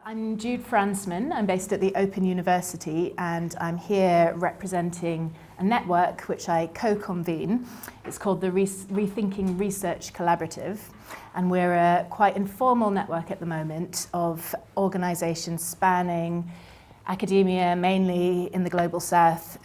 I'm Jude Fransman. I'm based at the Open University and I'm here representing a network which I co-convene. It's called the Rethinking Research Collaborative, and we're a quite informal network at the moment of organisations spanning academia, mainly in the Global South,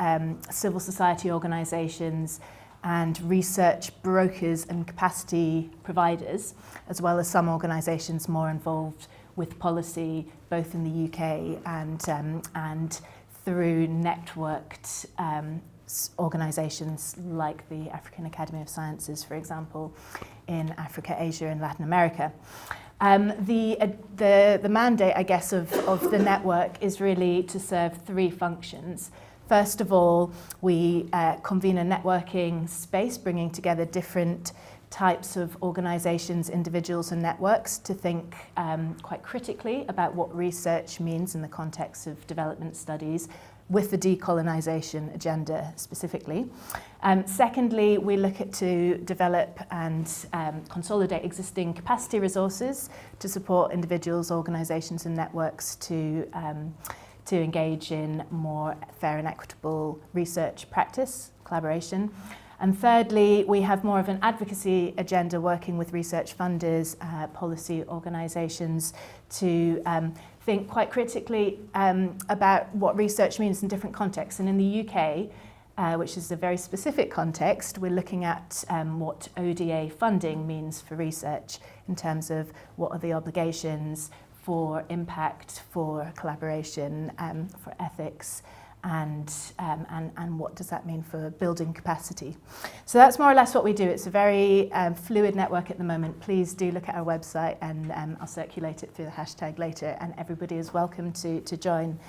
civil society organisations and research brokers and capacity providers, as well as some organisations more involved with policy, both in the UK and through networked organisations like the African Academy of Sciences, for example, in Africa, Asia and Latin America. The mandate, I guess, of the network is really to serve three functions. First of all, we convene a networking space, bringing together different types of organisations, individuals and networks to think quite critically about what research means in the context of development studies with the decolonisation agenda specifically. Secondly, we look at to develop and consolidate existing capacity resources to support individuals, organisations and networks to engage in more fair and equitable research practice, collaboration. And thirdly, we have more of an advocacy agenda working with research funders, policy organisations to think quite critically about what research means in different contexts. And in the UK, which is a very specific context, we're looking at what ODA funding means for research in terms of what are the obligations for impact, for collaboration, for ethics, and what does that mean for building capacity. So that's more or less what we do. It's a very fluid network at the moment. Please do look at our website and I'll circulate it through the hashtag later, and everybody is welcome to join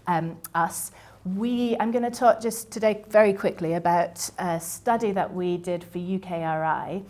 us. I'm going to talk just today very quickly about a study that we did for UKRI,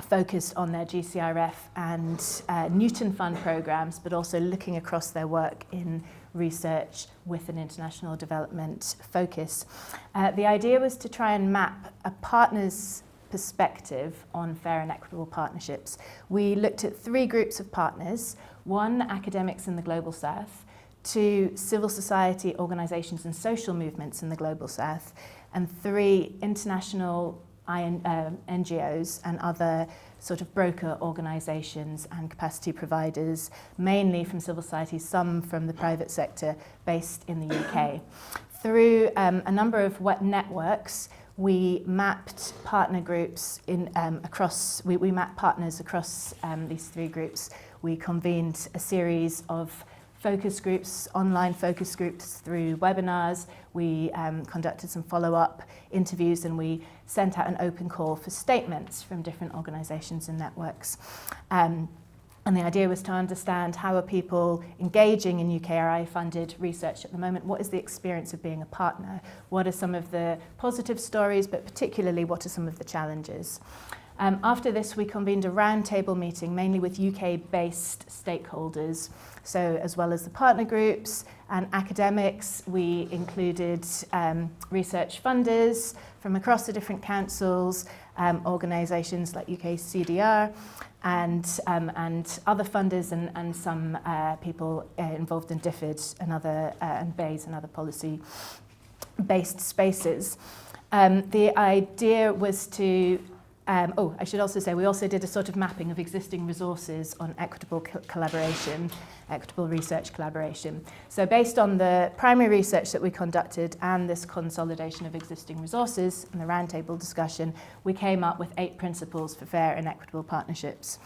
focused on their GCRF and Newton Fund programs, but also looking across their work in research with an international development focus. The idea was to try and map a partner's perspective on fair and equitable partnerships. We looked at three groups of partners: one, academics in the Global South; two, civil society organisations and social movements in the Global South; and three, international NGOs and other sort of broker organisations and capacity providers, mainly from civil society, some from the private sector, based in the UK. Through a number of networks, we mapped partner groups we mapped partners across these three groups. We convened a series of focus groups, online focus groups through webinars. We conducted some follow-up interviews, and we sent out an open call for statements from different organisations and networks. And the idea was to understand how are people engaging in UKRI funded research at the moment. What is the experience of being a partner? What are some of the positive stories, but particularly what are some of the challenges? After this, we convened a roundtable meeting, mainly with UK-based stakeholders. So as well as the partner groups and academics, we included research funders from across the different councils, organisations like UKCDR, and other funders and some people involved in DFID and BEIS and other policy-based spaces. The idea was to I should also say we also did a sort of mapping of existing resources on equitable collaboration, equitable research collaboration. So based on the primary research that we conducted and this consolidation of existing resources and the roundtable discussion, we came up with 8 principles for fair and equitable partnerships.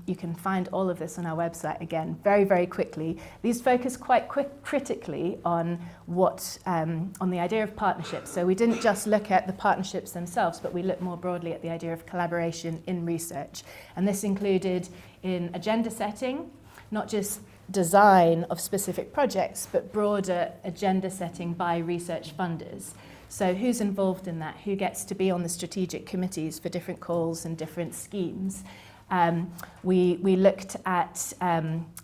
You can find all of this on our website again very, very quickly. These focus quite critically on on the idea of partnerships. So we didn't just look at the partnerships themselves, but we looked more broadly at the idea of collaboration in research. And this included in agenda setting, not just design of specific projects, but broader agenda setting by research funders. So who's involved in that? Who gets to be on the strategic committees for different calls and different schemes? We looked at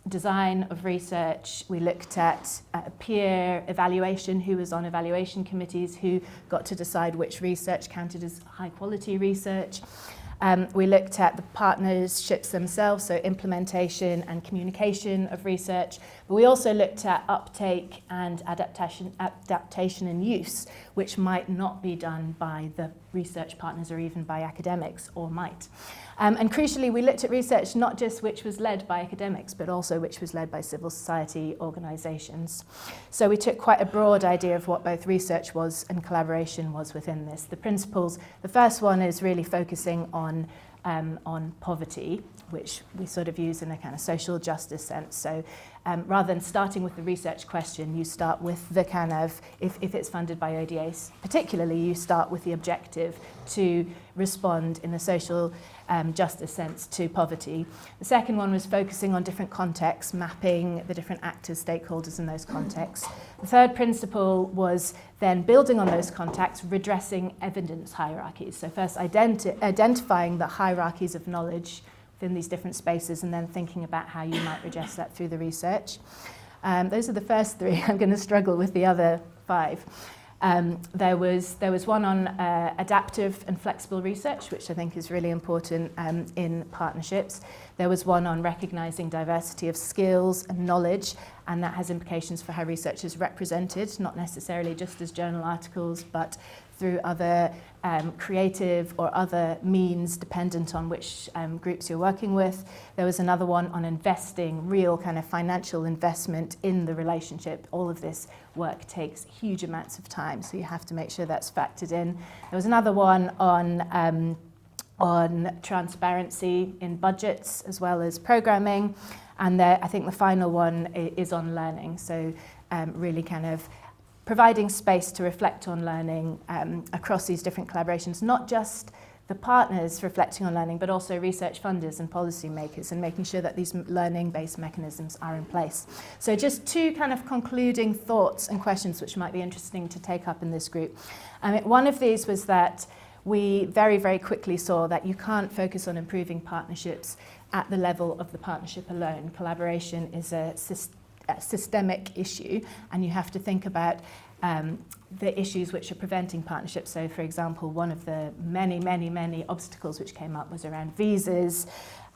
design of research. We looked at peer evaluation, who was on evaluation committees, who got to decide which research counted as high quality research. We looked at the partnerships themselves, so implementation and communication of research, but we also looked at uptake and adaptation and use, which might not be done by the research partners or even by academics, or might. And crucially, we looked at research not just which was led by academics, but also which was led by civil society organisations. So we took quite a broad idea of what both research was and collaboration was within this. The principles, the first one is really focusing on poverty, which we sort of use in a kind of social justice sense. So rather than starting with the research question, you start with the kind of, if it's funded by ODAs, particularly you start with the objective to respond in a social justice sense to poverty. The second one was focusing on different contexts, mapping the different actors, stakeholders in those contexts. The third principle was then building on those contexts, redressing evidence hierarchies. So first identifying the hierarchies of knowledge within these different spaces, and then thinking about how you might redress that through the research. Those are the first three. I'm going to struggle with the other five. There was one on adaptive and flexible research, which I think is really important in partnerships. There was one on recognising diversity of skills and knowledge, and that has implications for how research is represented, not necessarily just as journal articles, but through other creative or other means dependent on which groups you're working with. There was another one on investing, real kind of financial investment in the relationship. All of this work takes huge amounts of time, so you have to make sure that's factored in. There was another one on transparency in budgets as well as programming. And I think the final one is on learning, so really kind of providing space to reflect on learning across these different collaborations, not just the partners reflecting on learning, but also research funders and policymakers, and making sure that these learning-based mechanisms are in place. So just two kind of concluding thoughts and questions which might be interesting to take up in this group. One of these was that we very, very quickly saw that you can't focus on improving partnerships at the level of the partnership alone. Collaboration is a systemic issue, and you have to think about the issues which are preventing partnerships. So, for example, one of the many obstacles which came up was around visas,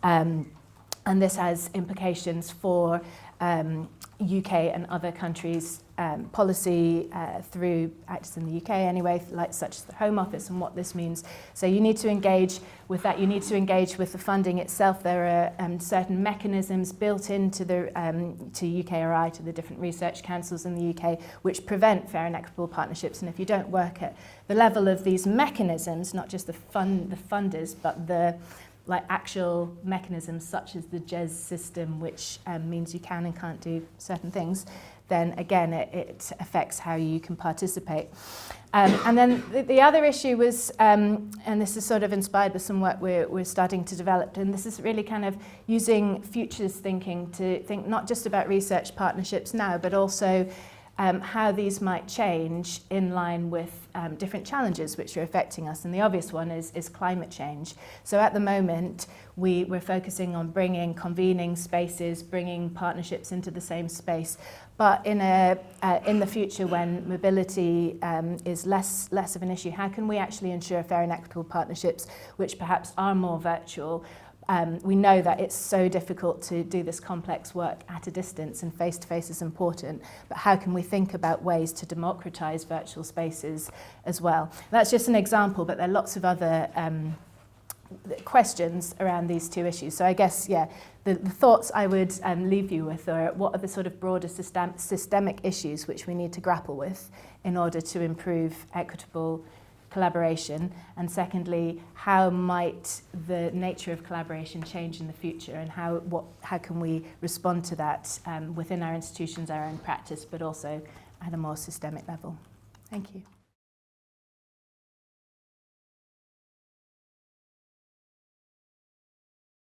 and this has implications for UK and other countries' policy through actors in the UK anyway, like such as the Home Office, and what this means. So you need to engage with that. You need to engage with the funding itself. There are certain mechanisms built into the to UKRI, to the different research councils in the UK, which prevent fair and equitable partnerships. And if you don't work at the level of these mechanisms, not just the funders, but the actual mechanisms such as the JES system, which means you can and can't do certain things, then again it affects how you can participate. And then the other issue was, and this is sort of inspired by some work we're starting to develop, and this is really kind of using futures thinking to think not just about research partnerships now, but also how these might change in line with different challenges which are affecting us. And the obvious one is climate change. So at the moment, we're focusing on convening spaces, bringing partnerships into the same space. But in the future, when mobility is less of an issue, how can we actually ensure fair and equitable partnerships which perhaps are more virtual? We know that it's so difficult to do this complex work at a distance, and face-to-face is important, but how can we think about ways to democratise virtual spaces as well? That's just an example, but there are lots of other questions around these two issues. So I guess, the thoughts I would leave you with are, what are the sort of broader systemic issues which we need to grapple with in order to improve equitable collaboration, and secondly, how might the nature of collaboration change in the future, and how can we respond to that within our institutions, our own practice, but also at a more systemic level. Thank you.